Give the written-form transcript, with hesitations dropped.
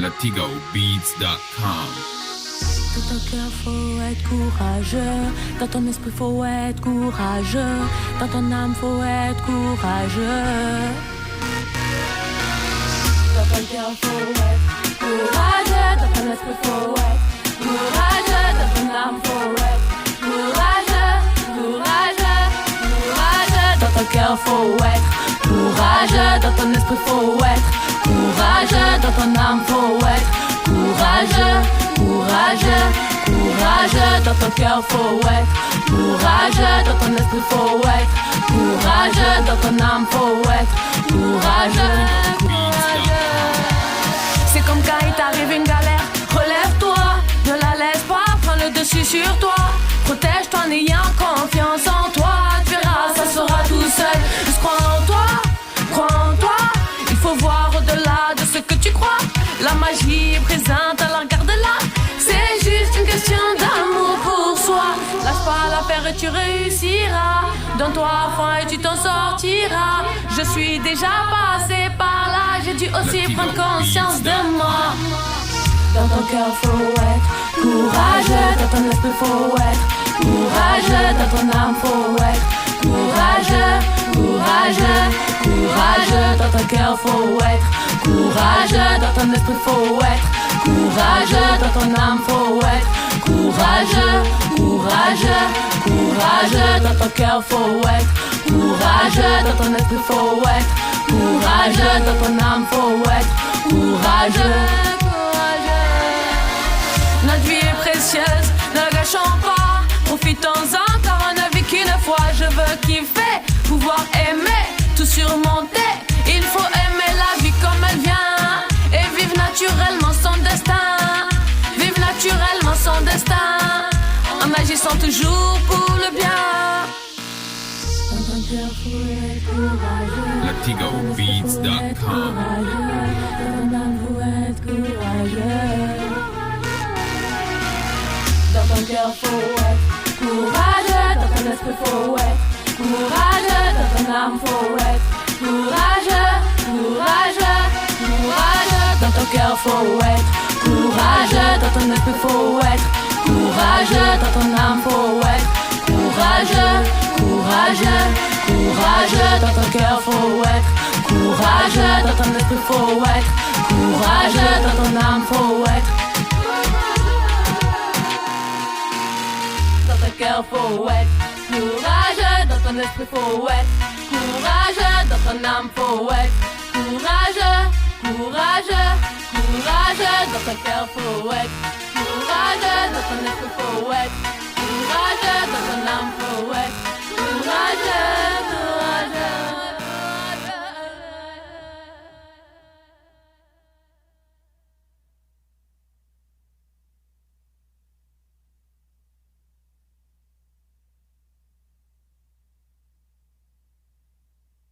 LatigoBeats.com. Dans ton cœur faut être courageux, dans ton esprit faut être courageux, dans ton âme faut être courageux. Dans ton cœur faut être courageux, dans ton esprit faut être courageux, dans ton âme faut être courageux, courageux, courageux. Dans ton cœur faut être courageux, dans ton esprit faut être courageux, dans ton âme faut être courageux, courageux, courageux. Dans ton cœur faut être courageux, dans ton esprit faut être courageux, dans ton âme faut être courageux, courageux. C'est comme quand il t'arrive une galère, relève-toi, ne la laisse pas prendre le dessus sur toi. Protège-toi en ayant confiance en toi, tu verras, ça sera tout seul. Juste crois en toi, il faut voir au-delà de ce que tu crois. La magie est présente, alors garde-la. C'est juste une question d'amour pour soi. Lâche pas l'affaire et tu réussiras. Donne-toi à fond et tu t'en sortiras. Je suis déjà passé par là, j'ai dû aussi prendre conscience de moi. Dans ton cœur faut être courageux, dans ton esprit faut être courageux, dans ton âme faut être courageux, courageux, courageux. Dans ton cœur faut être courageux, dans ton esprit faut être courageux, dans ton âme faut être courageux, courageux, courageux. Dans ton cœur faut être courageux, dans ton esprit faut être courageux, dans ton âme faut être courageux, courageux. Notre vie est précieuse, ne la gâchons pas. Profitons-en car on n'a vécu qu'une fois. Je veux kiffer, pouvoir aimer, tout surmonter. Il faut aimer la vie comme elle vient et vivre naturellement son destin. Vivre naturellement son destin en agissant toujours pour le bien. Dans ton cœur faut être courageux, LatigoBeats.com. dans ton âme faut être courageux. Dans ton cœur faut être courageux, dans ton esprit faut être courageux, dans ton âme faut être courageux, courageux, courageux. Dans ton cœur faut être courageux, dans ton esprit faut être courageux, dans ton âme faut être courageux, courageux, courageux. Dans ton cœur faut être courageux, dans ton esprit faut être courageux, dans ton âme faut être. Dans ton cœur faut être courageux, dans ton esprit faut être courageux, dans ton âme faut être courageux, courageux, courageux. Dans ton cœur faut être courageux, dans ton esprit faut être